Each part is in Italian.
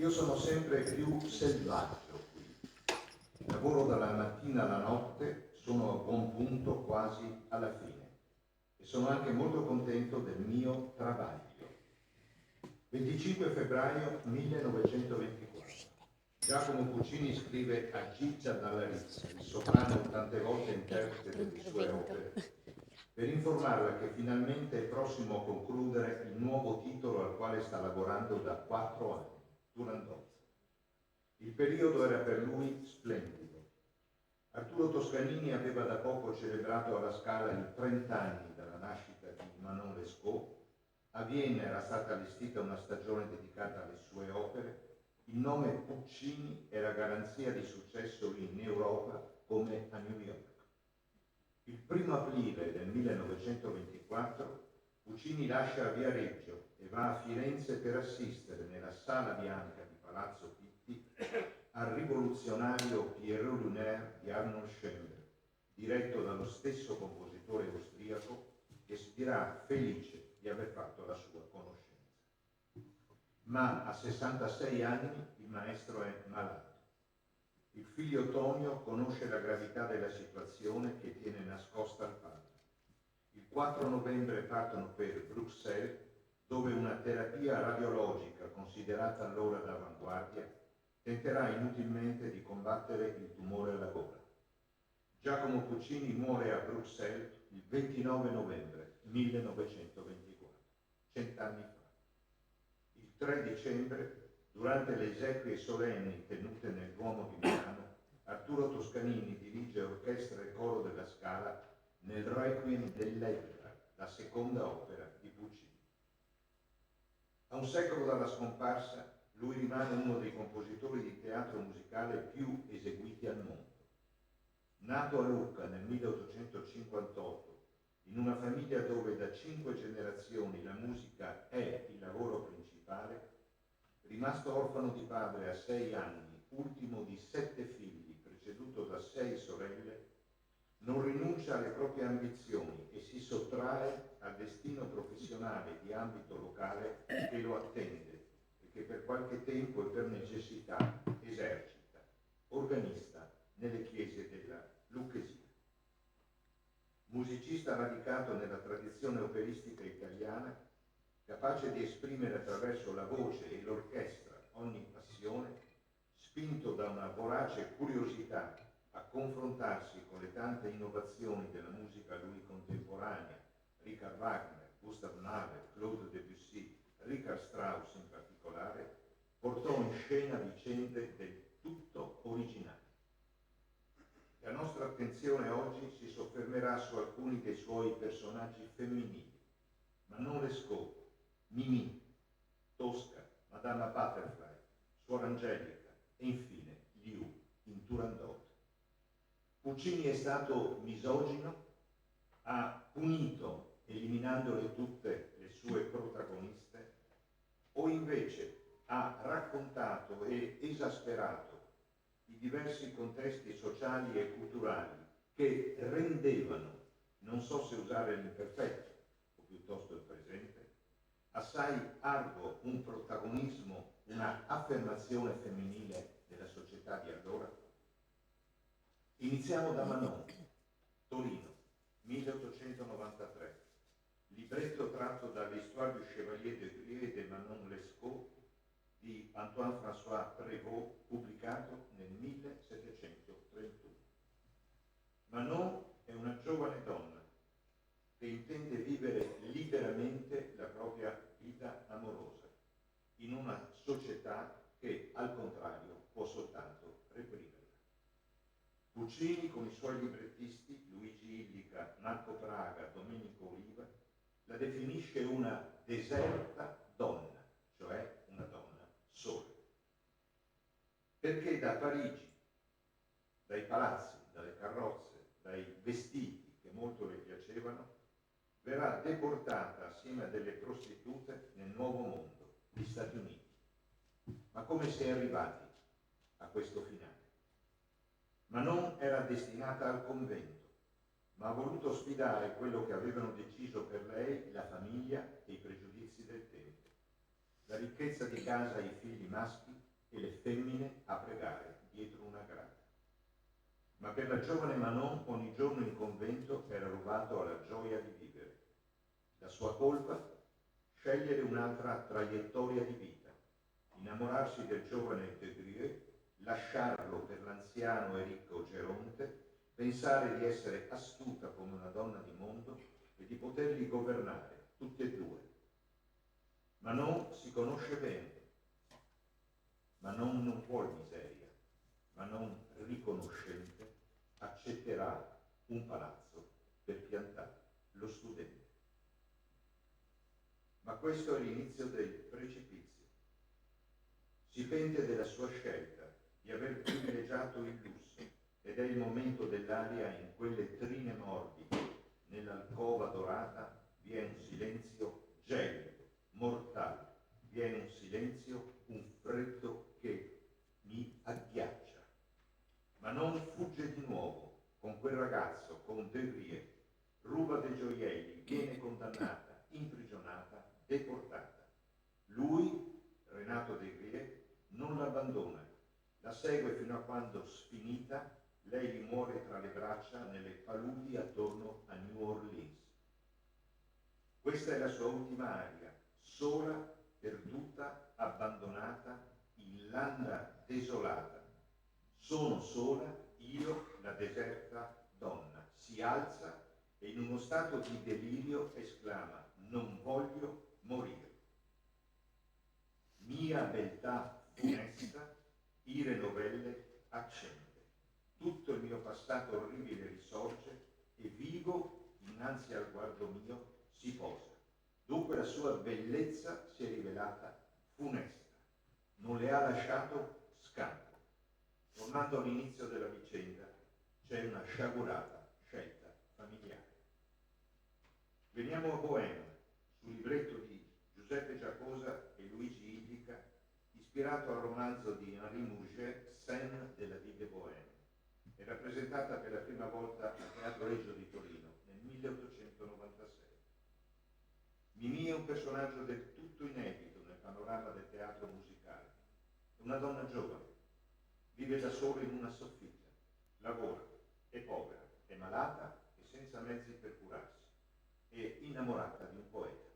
Io sono sempre più selvaggio qui. Lavoro dalla mattina alla notte, sono a buon punto quasi alla fine e sono anche molto contento del mio travaglio. 25 febbraio 1924. Giacomo Puccini scrive a Ciccia dalla Rizza, il soprano tante volte interprete delle sue opere, per informarla che finalmente è prossimo a concludere il nuovo titolo al quale sta lavorando da 4 anni, Turandot. Il periodo era per lui splendido. Arturo Toscanini aveva da poco celebrato alla Scala i 30 anni dalla nascita di Manon Lescaut. A Vienna era stata allestita una stagione dedicata alle sue opere. Il nome Puccini era garanzia di successo in Europa come a New York. Il 1 aprile del 1924 Puccini lascia Viareggio e va a Firenze per assistere nella Sala Bianca di Palazzo Pitti al rivoluzionario Pierrot Lunaire di Arnold Schoenberg, diretto dallo stesso compositore austriaco che si dirà felice di aver fatto la sua conoscenza. Ma a 66 anni il maestro è malato. Il figlio Tonio conosce la gravità della situazione che tiene nascosta al padre. Il 4 novembre partono per Bruxelles, dove una terapia radiologica, considerata allora d'avanguardia, tenterà inutilmente di combattere il tumore alla gola. Giacomo Puccini muore a Bruxelles il 29 novembre 1924, 100 anni fa. Il 3 dicembre, durante le esequie solenni tenute nel Duomo di Milano, Arturo Toscanini dirige orchestra e coro della Scala nel Requiem dell'Epica, la seconda opera di Puccini. A un secolo dalla scomparsa, lui rimane uno dei compositori di teatro musicale più eseguiti al mondo. Nato a Lucca nel 1858, in una famiglia dove da 5 generazioni la musica è il lavoro principale, rimasto orfano di padre a 6 anni, ultimo di 7 figli, preceduto da 6 sorelle, non rinuncia alle proprie ambizioni e si sottrae al destino professionale di ambito locale che lo attende e che per qualche tempo e per necessità esercita, organista nelle chiese della Lucchesia. Musicista radicato nella tradizione operistica italiana, capace di esprimere attraverso la voce e l'orchestra ogni passione, spinto da una vorace curiosità a confrontarsi con le tante innovazioni della musica a lui contemporanea, Richard Wagner, Gustav Mahler, Claude Debussy, Richard Strauss in particolare, portò in scena vicende del tutto originali. La nostra attenzione oggi si soffermerà su alcuni dei suoi personaggi femminili: Manon Lescaut, Mimì, Tosca, Madama Butterfly, Suor Angelica e infine Liu in Turandot. Puccini è stato misogino, ha punito, eliminandole tutte, le sue protagoniste, o invece ha raccontato e esasperato i diversi contesti sociali e culturali che rendevano, non so se usare l'imperfetto o piuttosto il presente, assai arduo un protagonismo, una affermazione femminile della società di allora? Iniziamo da Manon, Torino, 1893. Libretto tratto dall'Histoire du Chevalier de Grieux et de Manon Lescaut di Antoine-François Prévost, pubblicato nel 1731. Manon è una giovane donna che intende vivere liberamente la propria vita amorosa in una società che, al contrario, può soltanto reprimerla. Puccini, con i suoi librettisti Luigi Illica, Marco Praga, Domenico Oliva, la definisce una deserta donna, cioè una donna sola. Perché da Parigi, dai palazzi, dalle carrozze, dai vestiti che molto le piacevano, verrà deportata assieme a delle prostitute nel nuovo mondo, gli Stati Uniti. Ma come si è arrivati a questo finale? Manon era destinata al convento, ma ha voluto sfidare quello che avevano deciso per lei la famiglia e i pregiudizi del tempo. La ricchezza di casa e i figli maschi e le femmine a pregare dietro una grata. Ma per la giovane Manon ogni giorno in convento era rubato alla gioia di vivere. La sua colpa? Scegliere un'altra traiettoria di vita, innamorarsi del giovane Degré, lasciarlo per l'anziano e ricco Geronte, pensare di essere astuta come una donna di mondo e di poterli governare, tutti e due. Manon si conosce bene, Manon non vuol miseria, Manon riconoscente accetterà un palazzo per piantare lo studente. Ma questo è l'inizio del precipizio. Si pente della sua scelta di aver privilegiato il lusso ed è il momento dell'aria in quelle trine morbide, nell'alcova dorata, vi è un silenzio gelido, mortale, viene un silenzio, un freddo che mi agghiaccia. Ma non fugge di nuovo con quel ragazzo, con Degré, ruba dei gioielli, viene condannata, imprigionata, deportata. Lui, Renato Degré, non l'abbandona, la segue fino a quando, sfinita, lei gli muore tra le braccia nelle paludi attorno a New Orleans. Questa è la sua ultima aria, sola, perduta, abbandonata, in landa desolata. Sono sola, io, la deserta donna. Si alza e in uno stato di delirio esclama: non voglio morire. Mia beltà funesta, ire novelle accende. Tutto il mio passato orribile risorge e vivo innanzi al guardo mio si posa. Dunque la sua bellezza si è rivelata funesta, non le ha lasciato scampo. Tornando all'inizio della vicenda, c'è una sciagurata scelta familiare. Veniamo a Bohème, sul libretto di Giuseppe Giacosa e Luigi Illica, ispirato al romanzo di Henri Murger, Scène de la vie de Bohème, e rappresentata per la prima volta al Teatro Regio di Torino nel 1896. Mimì è un personaggio del tutto inedito nel panorama del teatro musicale. È una donna giovane, vive da sola in una soffitta, lavora, è povera, è malata e senza mezzi per curarsi, è innamorata di un poeta.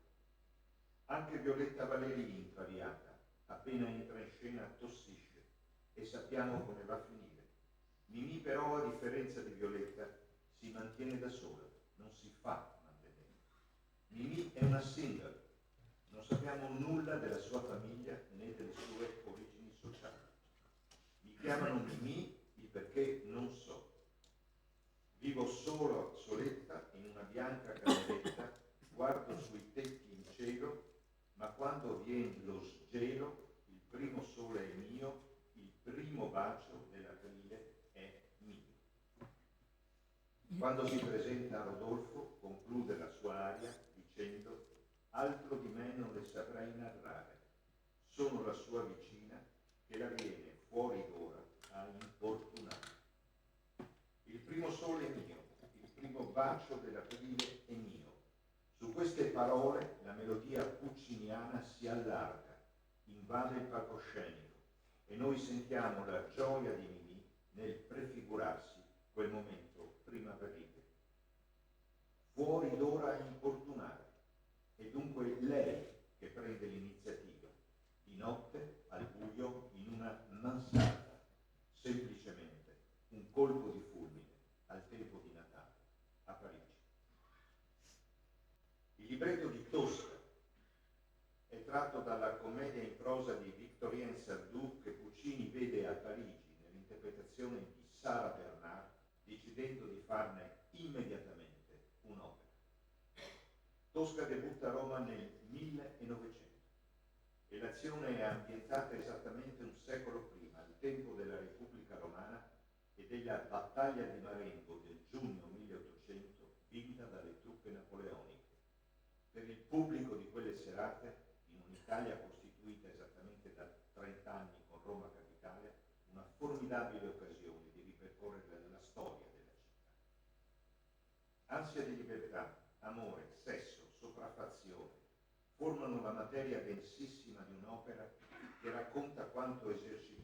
Anche Violetta Valerini, traviata, appena entra in scena tossisce e sappiamo come va a finire. Mimì però, a differenza di Violetta, si mantiene da sola, non si fa mantenere. Mimì è una single, non sappiamo nulla della sua famiglia né delle sue origini sociali. Mi chiamano Mimì il perché non so. Vivo solo, soletta, in una bianca cameretta, guardo sui tetti in cielo, ma quando viene lo sgelo, il primo sole è mio, il primo bacio dell'aprile è mio. Quando si presenta a Rodolfo, conclude la sua aria dicendo: altro di me non le saprei narrare, sono la sua vicina che la viene fuori d'ora a importunare. Il primo sole è mio, il primo bacio dell'aprile è mio. Su queste parole la melodia pucciniana si allarga, invade il palcoscenico e noi sentiamo la gioia di Mimì nel prefigurarsi quel momento primaverile. Fuori d'ora a importunare, è dunque lei che prende l'iniziativa, di notte, al buio, in una mansarda, semplicemente un colpo di fulmine al tempo di Natale, a Parigi. Il libretto di Tosca è tratto dalla commedia in prosa di Victorien Sardou che Puccini vede a Parigi nell'interpretazione di Sara Bernard, decidendo di farne immediatamente un'opera. Tosca debutta a Roma nel 1900 e l'azione è ambientata esattamente un secolo prima, al tempo della Repubblica Romana e della battaglia di Marengo del giugno 1800, vinta dalle truppe napoleoniche. Per il pubblico di quelle serate, in un'Italia costituita esattamente da 30 anni con Roma capitale, una formidabile occasione di ripercorrere la storia della città. Ansia di libertà, amore, sesso, sopraffazione formano la materia densissima di un'opera che racconta quanto esercitato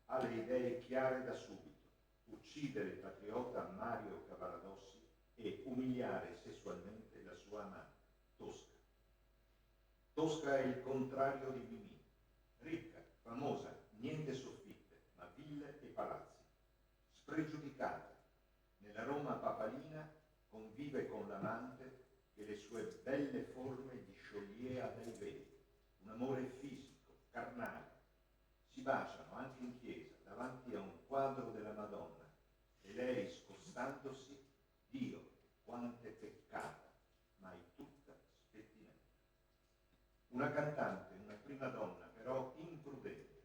Ha le idee chiare da subito: uccidere il patriota Mario Cavaradossi e umiliare sessualmente la sua amante, Tosca. Tosca è il contrario di Mimì, ricca, famosa, niente soffitte, ma ville e palazzi. Spregiudicata, nella Roma papalina convive con l'amante che le sue belle forme gli scioglieva dai veli, un amore fisico, carnale. Si baciano anche in chiesa, davanti a un quadro della Madonna, e lei, scostandosi: Dio, quanto è peccata, ma è tutta spettinata. Una cantante, una prima donna, però imprudente,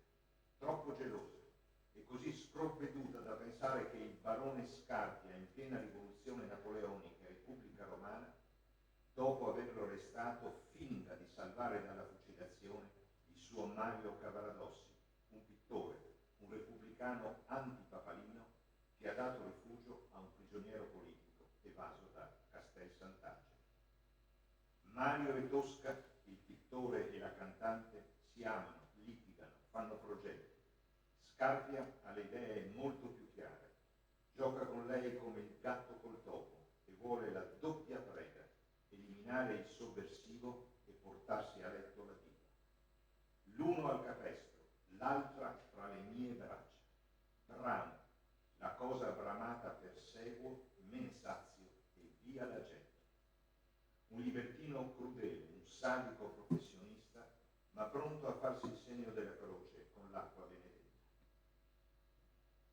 troppo gelosa e così sprovveduta da pensare che il barone Scarpia, in piena rivoluzione napoleonica e Repubblica Romana, dopo averlo arrestato, finta di salvare dalla fucilazione il suo Mario Cavaradossi, un pittore, un repubblicano antipapalino che ha dato rifugio a un prigioniero politico evaso da Castel Sant'Angelo. Mario e Tosca, il pittore e la cantante, si amano, litigano, fanno progetti. Scarpia ha le idee molto più chiare. Gioca con lei come il gatto col topo e vuole la doppia preda: eliminare il sovversivo e portarsi a letto la diva. L'uno al capestro, l'altra fra le mie braccia. Bramo, la cosa bramata perseguo, men sazio e via la getto. Un libertino crudele, un sadico professionista, ma pronto a farsi il segno della croce con l'acqua benedetta.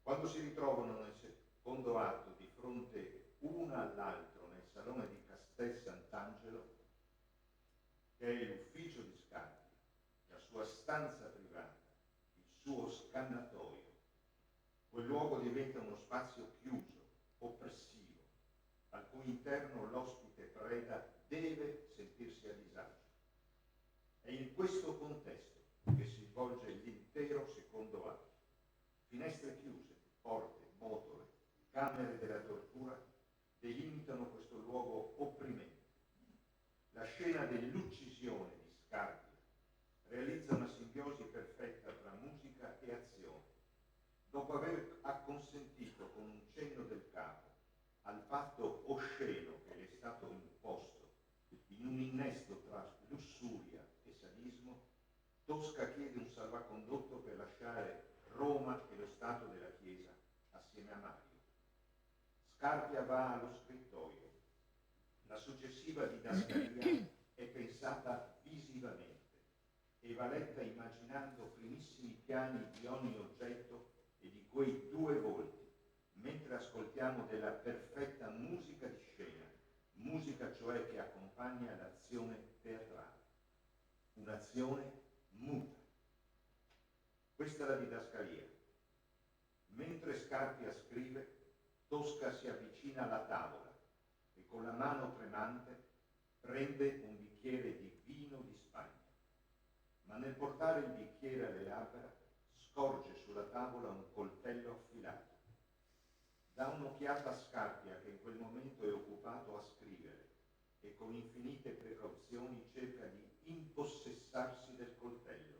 Quando si ritrovano nel secondo atto di fronte una all'altro nel salone di Castel Sant'Angelo, che è l'ufficio di Scarpia, la sua stanza privata, il suo scannatoio, quel luogo diventa uno spazio chiuso, oppressivo, al cui interno l'ospite preda deve sentirsi a disagio. È in questo contesto che si svolge l'intero secondo atto. Finestre chiuse, porte, botole, camere della tortura delimitano questo luogo opprimente. La scena dell'uccisione di Scarpia realizza una simbiosi perfetta tra musica e azione. Dopo aver acconsentito con un cenno del capo al patto osceno che le è stato imposto in un innesto tra lussuria e sadismo, Tosca chiede un salvacondotto per lasciare Roma e lo Stato della Chiesa assieme a Mario. Scarpia va allo scrittoio. La successiva didascalia è pensata visivamente e va letta immaginando primissimi piani di ogni oggetto e di quei due volti, mentre ascoltiamo della perfetta musica di scena, musica cioè che accompagna l'azione teatrale, un'azione muta. Questa è la didascalia. Mentre Scarpia scrive, Tosca si avvicina alla tavola e con la mano tremante prende un bicchiere di vino di Spagna. Ma nel portare il bicchiere alle labbra scorge sulla tavola un coltello affilato. Dà un'occhiata a Scarpia, che in quel momento è occupato a scrivere, e con infinite precauzioni cerca di impossessarsi del coltello.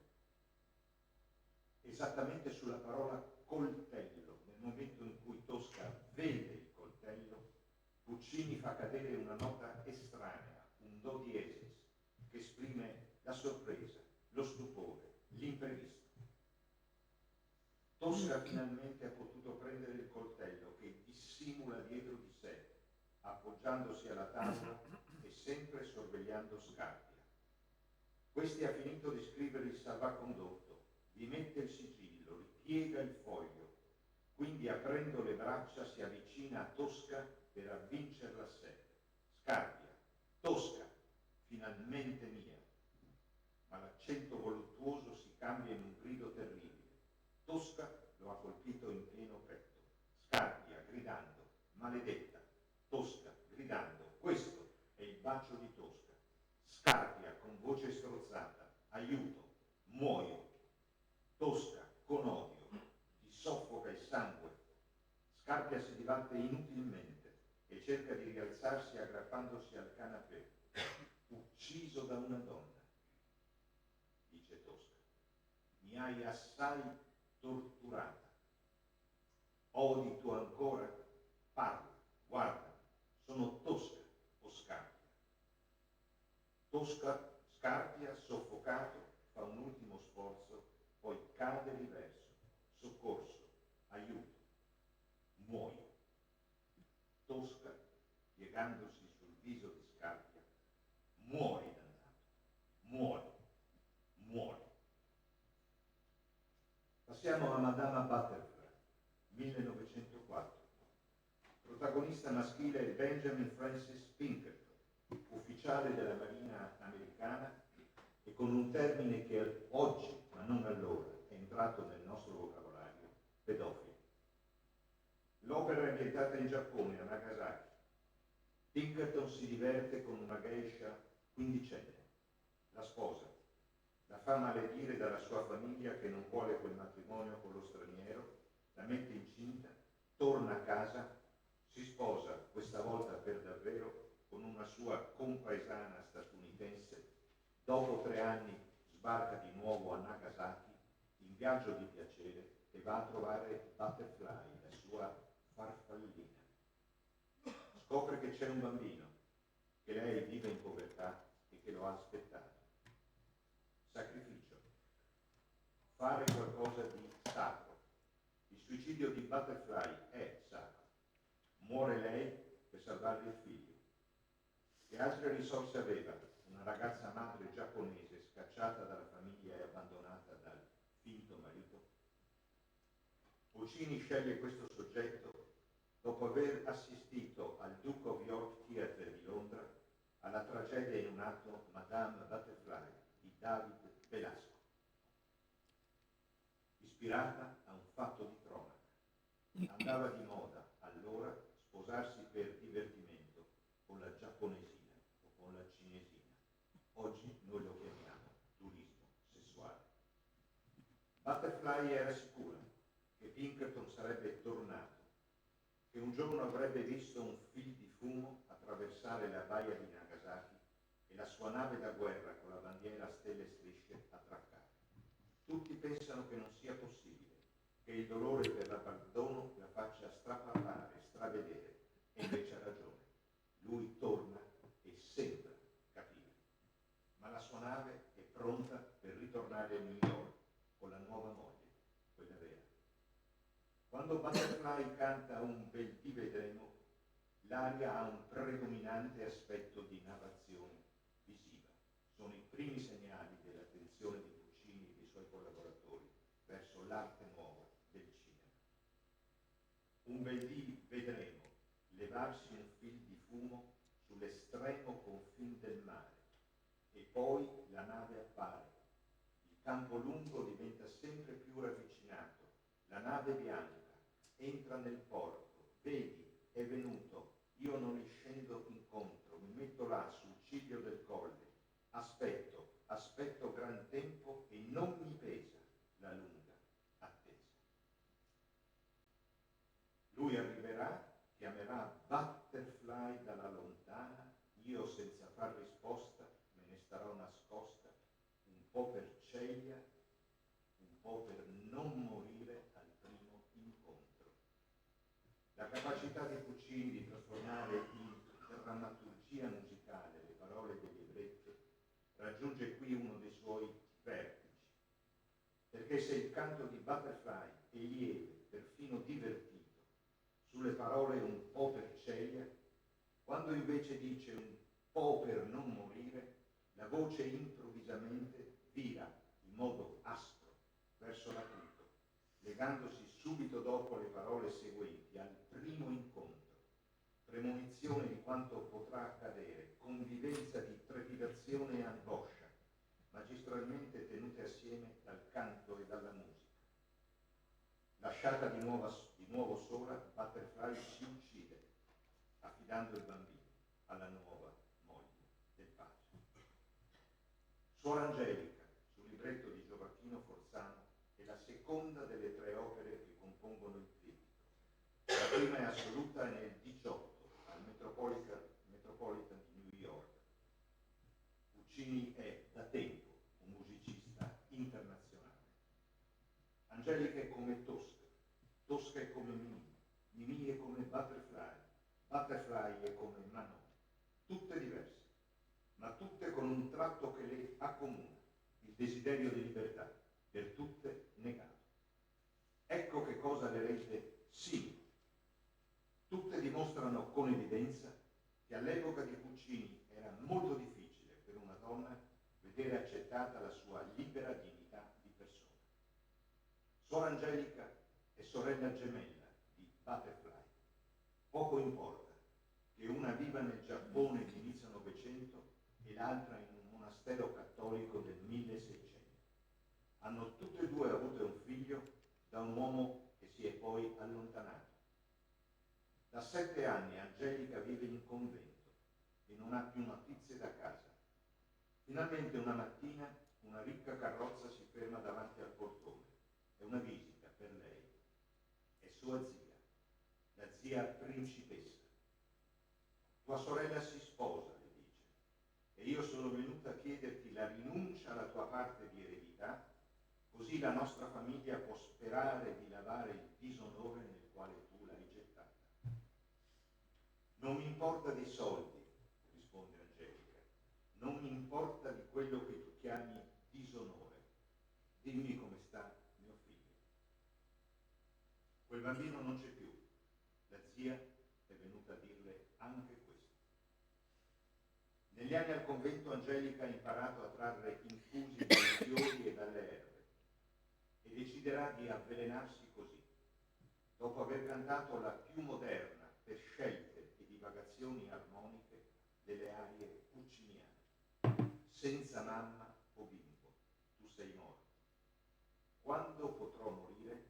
Esattamente sulla parola coltello, nel momento in cui Tosca vede il coltello, Puccini fa cadere una nota estranea, un do diesis, che esprime la sorpresa, lo stupore, l'imprevisto. Tosca finalmente ha potuto prendere il coltello che dissimula dietro di sé, appoggiandosi alla tavola e sempre sorvegliando Scarpia. Questi ha finito di scrivere il salvacondotto, vi mette il sigillo, ripiega il foglio, quindi aprendo le braccia si avvicina a Tosca per avvincerla a sé. Scarpia, Tosca, finalmente mia. Ma l'accento voluttuoso si cambia in un grido terribile. Tosca lo ha colpito in pieno petto. Scarpia, gridando, maledetta. Tosca, gridando, questo è il bacio di Tosca. Scarpia, con voce strozzata, aiuto, muoio. Tosca, con odio, ti soffoca il sangue. Scarpia si dibatte inutilmente e cerca di rialzarsi aggrappandosi al canapè. Ucciso da una donna, dice Tosca. Mi hai assai torturata. Odi tu ancora? Parla, guarda, sono Tosca o Scarpia. Tosca, Scarpia, soffocato, fa un ultimo sforzo, poi cade riverso. Soccorso, aiuto, muoio. Tosca, piegandosi sul viso di Scarpia, muori dannato, muori, muori. Passiamo a Madama Butterfly, 1904. Protagonista maschile è Benjamin Francis Pinkerton, ufficiale della Marina americana e con un termine che oggi, ma non allora, è entrato nel nostro vocabolario, pedofilo. L'opera è ambientata in Giappone, a Nagasaki. Pinkerton si diverte con una geisha quindicenne, la sposa, la fa maledire dalla sua famiglia che non vuole quel matrimonio con lo straniero, la mette incinta, torna a casa, si sposa, questa volta per davvero, con una sua compaesana statunitense, dopo 3 anni sbarca di nuovo a Nagasaki, in viaggio di piacere, e va a trovare Butterfly, la sua farfallina. Scopre che c'è un bambino, che lei vive in povertà e che lo ha aspettato. Sacrificio. Fare qualcosa di sacro. Il suicidio di Butterfly è sacro. Muore lei per salvargli il figlio. Che altre risorse aveva? Una ragazza madre giapponese scacciata dalla famiglia e abbandonata dal finto marito? Puccini sceglie questo soggetto dopo aver assistito al Duke of York Theatre di Londra alla tragedia in un atto Madame Butterfly di David Belasco, ispirata a un fatto di cronaca. Andava di moda allora sposarsi per divertimento con la giapponesina o con la cinesina. Oggi noi lo chiamiamo turismo sessuale. Butterfly era sicura che Pinkerton sarebbe tornato, che un giorno avrebbe visto un fil di fumo attraversare la baia di Nagasaki e la sua nave da guerra con la bandiera a stelle e strisce attraccare. Tutti pensano che non sia possibile, che il dolore per l'abbandono la faccia straparlare, stravedere, e invece ha ragione. Lui torna e sembra capire, ma la sua nave è pronta per ritornare a New York con la nuova moglie, quella vera. Quando Butterfly canta un bel ti vedremo, l'aria ha un predominante aspetto di narrazione visiva. Sono i primi segnali dell'attenzione di Puccini e dei suoi collaboratori verso l'arte nuova del cinema. Un bel dì vedremo levarsi un fil di fumo sull'estremo confine del mare e poi la nave appare. Il campo lungo diventa sempre più ravvicinato, la nave bianca entra nel porto, vedi, è venuto, io non gli scendo incontro, mi metto là sul ciglio del colle, aspetto gran tempo e non mi pesa la lunga attesa. Lui arriverà, chiamerà Butterfly dalla lontana, io senza far risposta me ne starò nascosta, un po' per celia, un po' per non morire al primo incontro. La capacità di Puccini di trasformare in drammaturgia musicale le parole delle librette raggiunge qui uno dei suoi vertici, perché se il canto di Butterfly è lieve, perfino divertito, sulle parole un po' per celia, quando invece dice un po' per non morire, la voce improvvisamente vira in modo aspro verso l'acuto, legandosi subito dopo le parole seguenti al primo incontro, premonizione di quanto potrà accadere, convivenza di trepidazione e angoscia, magistralmente tenute assieme dal canto e dalla musica. Lasciata di nuovo sola, Butterfly si uccide, affidando il bambino alla nuova moglie del padre. Suor Angelica, sul libretto di Gioacchino Forzano, è la seconda delle 3 opere che compongono il trittico. La prima è assoluta nel 18 al Metropolitan di New York. Puccini è da tempo un musicista internazionale. A Angelica è come Tosca, Tosca è come Mimì, Mimì è come Butterfly, Butterfly è come Manon, tutte diverse, ma tutte con un tratto che le accomuna, il desiderio di libertà, per tutte negato. Ecco che cosa le rende simili. Tutte dimostrano con evidenza che all'epoca di Puccini era molto difficile per una donna vedere accettata la sua libera dignità di persona. Suor Angelica è sorella gemella di Butterfly. Poco importa che una viva nel Giappone di inizio Novecento e l'altra in un monastero cattolico del 1600. Hanno tutte e due avuto un figlio da un uomo che si è poi allontanato. Da 7 anni Angelica vive in convento e non ha più notizie da casa. Finalmente una mattina una ricca carrozza si ferma davanti al portone. È una visita per lei. È sua zia, la zia principessa. Tua sorella si sposa, le dice, e io sono venuta a chiederti la rinuncia alla tua parte di eredità, così la nostra famiglia può sperare di lavare il disonore nel quale tu l'hai gettata. Non mi importa dei soldi, risponde Angelica, non mi importa di quello che tu chiami disonore. Dimmi come sta mio figlio. Quel bambino non c'è più. La zia è venuta a dirle anche questo. Negli anni al convento Angelica ha imparato a trarre infusi dai fiori e dalle erbe e deciderà di avvelenarsi così. Dopo aver cantato la più moderna per scelte e divagazioni armoniche delle arie pucciniane. Senza mamma o bimbo, tu sei morto. Quando potrò morire?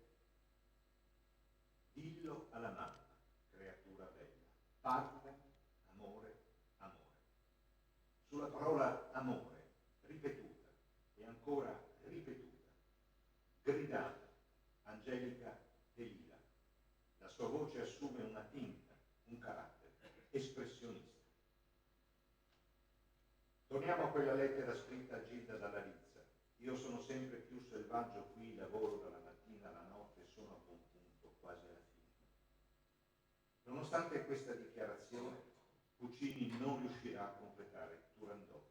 Dillo alla mamma, creatura bella. Parla, amore, amore. Sulla parola amore, ripetuta e ancora ripetuta, gridata, Angelica delira. La sua voce assume una tinta, un carattere espressionista. Torniamo a quella lettera scritta a Gilda dalla Rizza. Io sono sempre più selvaggio qui, lavoro dalla mattina alla notte, sono a buon punto, quasi alla fine. Nonostante questa dichiarazione, Puccini non riuscirà a completare Turandot,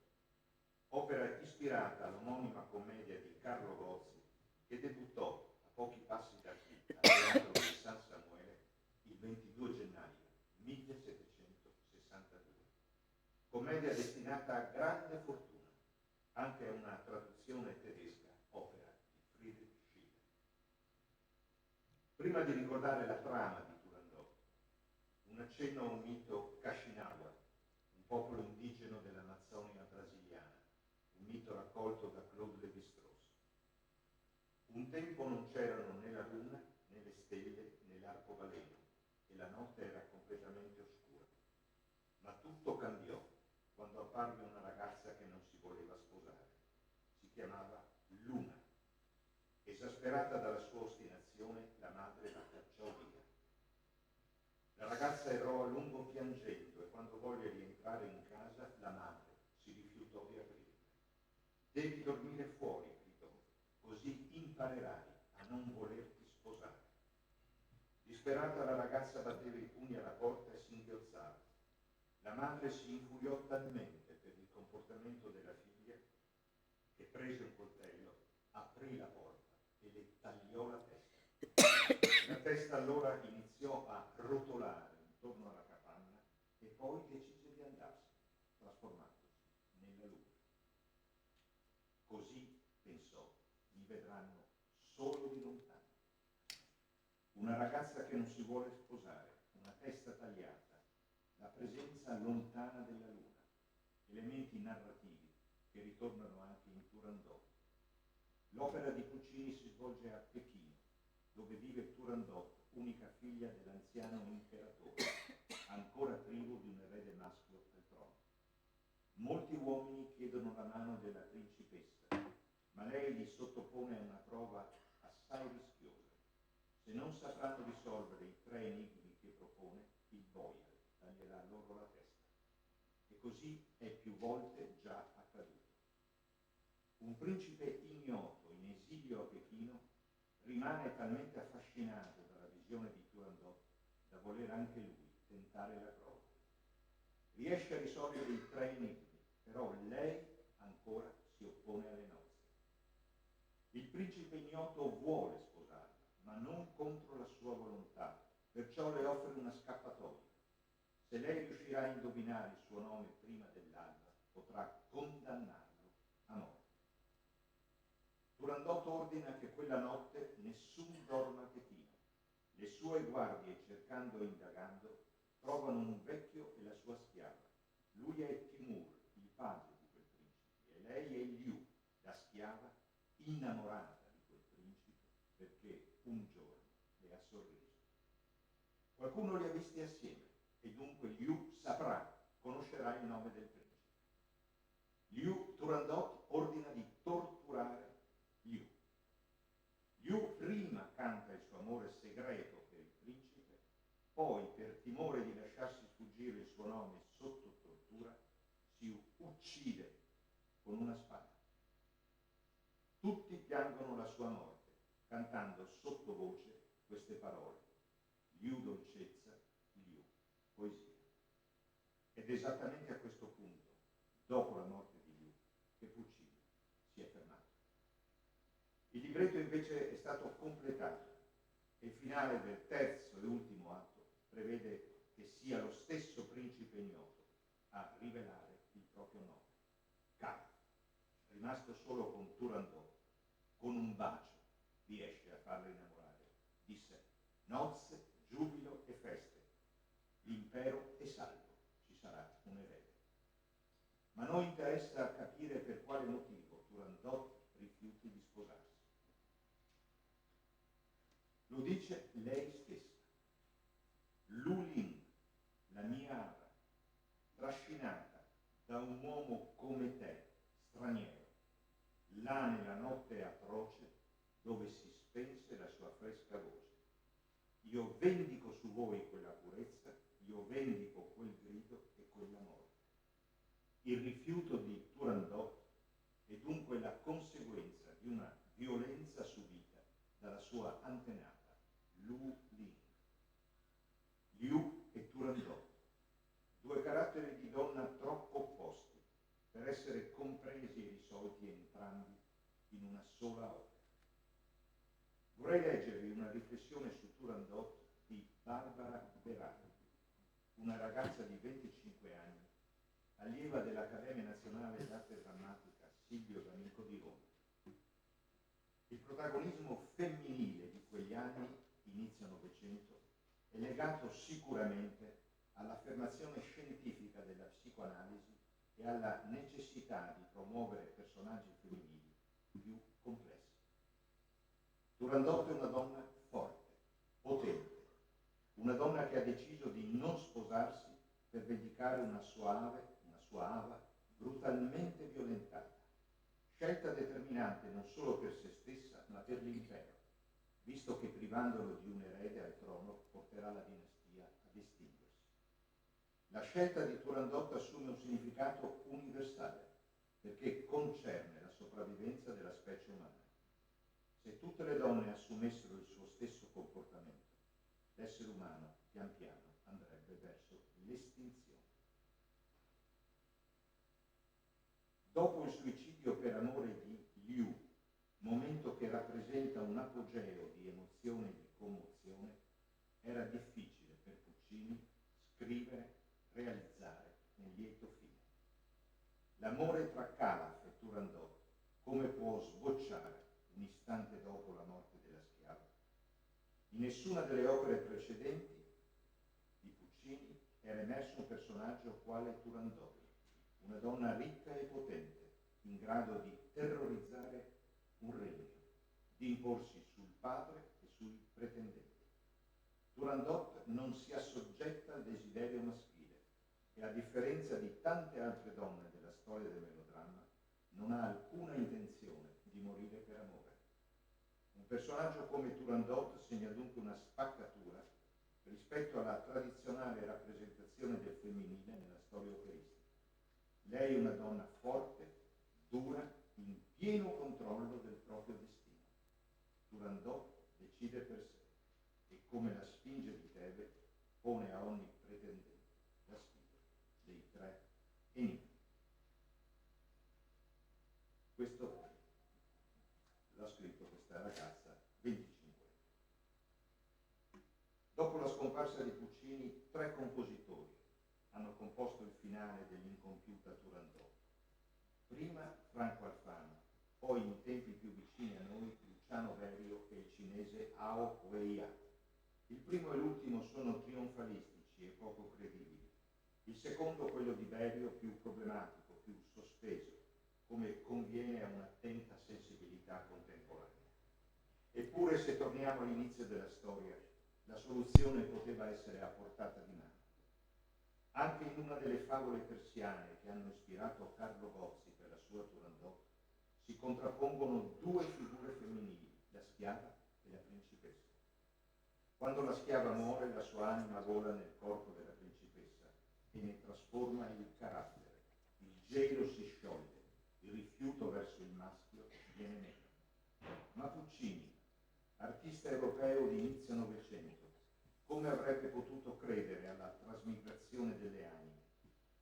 opera ispirata all'omonima commedia di Carlo Gozzi, che debuttò a pochi passi da qui, al Teatro di San Samuele, il 22 gennaio 1762. Commedia destinata a grande fortuna, anche a una traduzione tedesca, opera di Friedrich Schiller. Prima di ricordare la trama di Turandot, un accenno a un mito Kaxinawa, un popolo indigeno dell'Amazzonia brasiliana, un mito raccolto da Claude Lévi-Strauss. Un tempo non c'erano né la luna, né le stelle, né l'arcobaleno, e la notte era completamente oscura. Ma tutto cambiò quando apparve una ragazza che non si voleva sposare. Si chiamava Luna. Esasperata dalla sua ostinazione, la madre la cacciò via. La ragazza errò a lungo piangendo e quando volle rientrare in casa, la madre si rifiutò di aprirle. Devi dormire fuori, gridò, così imparerai a non volerti sposare. Disperata la ragazza batteva i pugni alla porta e singhiozzava. La madre si infuriò talmente per il comportamento della figlia che prese un coltello, aprì la porta e le tagliò la testa. La testa allora iniziò a rotolare intorno alla capanna e poi decise di andarsene, trasformandosi nella luna. Così, pensò, mi vedranno solo di lontano. Una ragazza che non si vuole sposare, una testa tagliata, la presenza lontana della luna, elementi narrativi che ritornano anche in Turandot. L'opera di Puccini si svolge a Pechino, dove vive Turandot, unica figlia dell'anziano imperatore, ancora privo di un erede maschio al trono. Molti uomini chiedono la mano della principessa, ma lei li sottopone a una prova assai rischiosa. Se non sapranno risolvere i 3 enigmi che propone, il boia taglierà loro la testa. E così è più volte già accaduto. Un principe ignoto in esilio a Pechino rimane talmente affascinato dalla visione di Turandot da voler anche lui tentare la prova. Riesce a risolvere i 3 enigmi, però lei ancora si oppone alle nozze. Il principe ignoto vuole sposarla, ma non contro la sua volontà, perciò le offre una scappatoia. Se lei riuscirà a indovinare il suo nome prima dell'alba, potrà condannarlo a morte. Turandot ordina che quella notte nessun dorma chetino. Le sue guardie, cercando e indagando, trovano un vecchio e la sua schiava. Lui è Timur, il padre di quel principe, e lei è Liu, la schiava, innamorata di quel principe perché un giorno le ha sorriso. Qualcuno li ha visti assieme e dunque Liu saprà, conoscerà il nome del principe. Turandot ordina di torturare Liu. Liu prima canta il suo amore segreto per il principe, poi per timore di lasciarsi sfuggire il suo nome sotto tortura, si uccide con una spada. Tutti piangono la sua morte, cantando sottovoce queste parole: Liu dolcezza, Liu poesia. Ed esattamente a questo punto, dopo la morte di Liu, che Puccini si è fermato. Il libretto invece è stato completato e il finale del terzo e ultimo atto prevede che sia lo stesso principe ignoto a rivelare il proprio nome. Capo, rimasto solo con Turandot, con un bacio riesce a farla innamorare di sé. Nozze, giubilo e feste. L'impero è salvo, ci sarà un erede. Ma a noi interessa capire per quale motivo Turandot rifiuti di sposarsi. Lo dice lei stessa. Lu Ling, la mia Ara, trascinata da un uomo come te, straniero, là nella notte atroce dove si spense la sua fresca voce. Io vendico su voi quella purezza, io vendico quel grido e quella morte. Il rifiuto di Turandot è dunque la conseguenza di una violenza subita dalla sua antenata, Lu Ling. Liu e Turandot, 2 caratteri di donna troppo opposti per essere compresi e risolti entrambi in una sola opera. Vorrei leggervi una riflessione su Turandot di Barbara Berardi, una ragazza di 25 anni, allieva dell'Accademia Nazionale d'Arte Drammatica Silvio D'Amico di Roma. Il protagonismo femminile di quegli anni, inizio Novecento, è legato sicuramente all'affermazione scientifica della psicoanalisi e alla necessità di promuovere personaggi femminili più complessi. Turandot è una donna forte, potente, una donna che ha deciso di non sposarsi per vendicare una sua ava brutalmente violentata, scelta determinante non solo per se stessa ma per l'impero, visto che privandolo di un erede al trono porterà la dinastia ad estinguersi. La scelta di Turandot assume un significato universale perché concerne la sopravvivenza della specie umana. Se tutte le donne assumessero il suo stesso comportamento, l'essere umano pian piano andrebbe verso l'estinzione. Dopo il suicidio per amore di Liu, momento che rappresenta un apogeo di emozione e di commozione, era difficile per Puccini scrivere, realizzare un lieto fine. L'amore tra Calaf e Turandot, come può sbocciare un istante dopo la morte della schiava? In nessuna delle opere precedenti di Puccini era emerso un personaggio quale Turandot, una donna ricca e potente, in grado di terrorizzare un regno, di imporsi sul padre e sui pretendenti. Turandot non si assoggetta al desiderio maschile e, a differenza di tante altre donne della storia del melodramma, non ha alcuna intenzione di morire per amore. Un personaggio come Turandot segna dunque una spaccatura rispetto alla tradizionale rappresentazione del femminile nella storia operistica. Lei è una donna forte, dura, in pieno controllo del proprio destino. Turandot decide per sé e, come la Sfinge di Tebe, pone a ogni pretendente la sfida dei 3 enigmi. Questo l'ha scritto questa ragazza 25. Dopo la scomparsa di Puccini, 3 compositori hanno composto il finale dell'incompiuta Turandot. Prima Franco Alfano, poi in tempi più vicini a noi Luciano Berio e il cinese Hao Wei-ya. Il primo e l'ultimo sono trionfalistici e poco credibili. Il secondo, quello di Berio, più problematico, più sospeso, come conviene a un'attenta sensibilità contemporanea. Eppure, se torniamo all'inizio della storia, la soluzione poteva essere a portata di mano. Anche in una delle favole persiane che hanno ispirato Carlo Gozzi per la sua Turandot, si contrappongono 2 figure femminili, la schiava e la principessa. Quando la schiava muore, la sua anima vola nel corpo della principessa e ne trasforma il carattere. Il gelo si scioglie, il rifiuto verso il maschio viene meno. Ma Puccini, artista europeo di inizio Novecento, come avrebbe potuto credere alla trasmigrazione delle anime?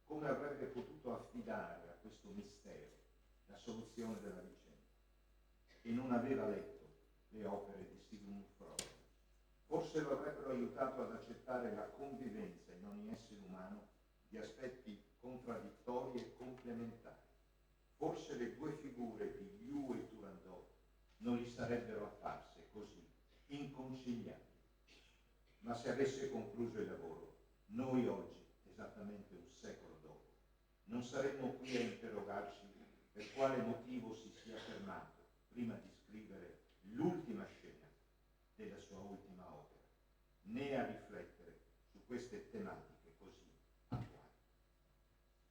Come avrebbe potuto affidare a questo mistero la soluzione della vicenda? E non aveva letto le opere di Sigmund Freud. Forse lo avrebbero aiutato ad accettare la convivenza in ogni essere umano di aspetti contraddittori e complementari. Forse le 2 figure di Liu e Turandot non gli sarebbero apparse così inconciliabili. Ma se avesse concluso il lavoro, noi oggi, esattamente un secolo dopo, non saremmo qui a interrogarci per quale motivo si sia fermato prima di scrivere l'ultima scena della sua ultima opera, né a riflettere su queste tematiche così attuali.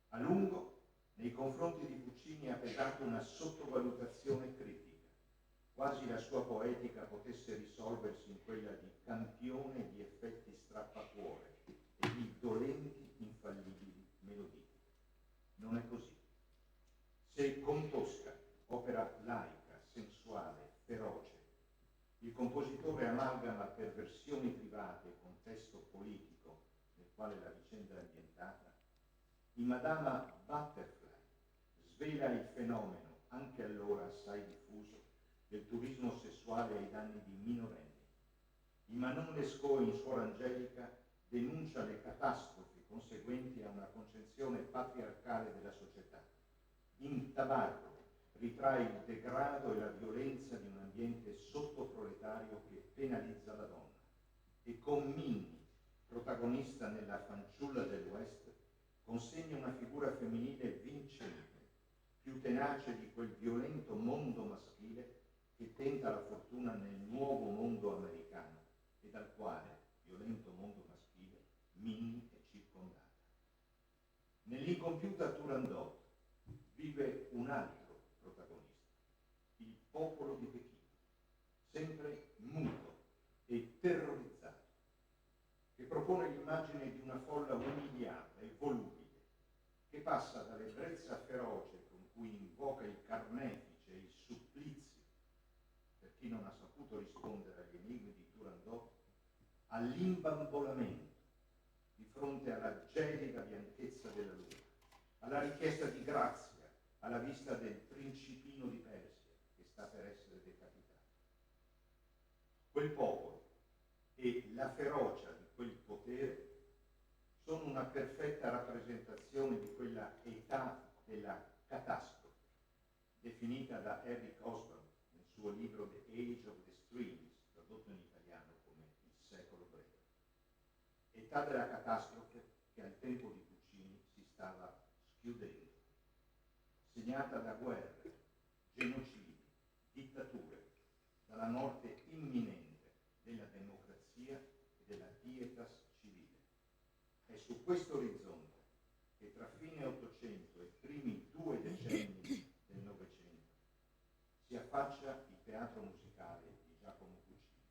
A lungo, nei confronti di Puccini ha pesato una sottovalutazione critica. Quasi la sua poetica potesse risolversi in quella di campione di effetti strappacuore e di dolenti, infallibili melodie. Non è così. Se con Tosca, opera laica, sensuale, feroce, il compositore amalgama perversioni private e contesto politico nel quale la vicenda è ambientata, in Madama Butterfly svela il fenomeno, anche allora assai diffuso, del turismo sessuale ai danni di minorenni. In Manon Lescaut, in Suor Angelica, denuncia le catastrofi conseguenti a una concezione patriarcale della società. In Tabarro ritrae il degrado e la violenza di un ambiente sottoproletario che penalizza la donna. E con Minnie, protagonista nella Fanciulla del West, consegna una figura femminile vincente, più tenace di quel violento mondo maschile che tenta la fortuna nel nuovo mondo americano e dal quale, violento mondo maschile, Minnie è circondata. Nell'incompiuta Turandot vive un altro protagonista, il popolo di Pechino, sempre muto e terrorizzato, che propone l'immagine di una folla umiliata e volubile, che passa dall'ebbrezza feroce con cui invoca il carnefice e il supplizio per chi non ha saputo rispondere agli enigmi di Turandot, all'imbambolamento di fronte alla gelida bianchezza della luna, alla richiesta di grazia alla vista del principino di Persia che sta per essere decapitato. Quel popolo e la ferocia di quel potere sono una perfetta rappresentazione di quella età della catastrofe, definita da Eric Hobsbawm nel suo libro The Age of the Streams, tradotto in italiano come Il secolo breve. Età della catastrofe che al tempo di Puccini si stava schiudendo, segnata da guerre, genocidi, dittature, dalla morte imminente della democrazia e della pietas civile. È su questo orizzonte che tra fine Ottocento e i primi 2 decenni del Novecento si affaccia il teatro musicale di Giacomo Puccini.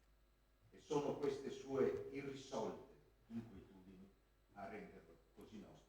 E sono queste sue irrisolte inquietudini a renderlo così nostro.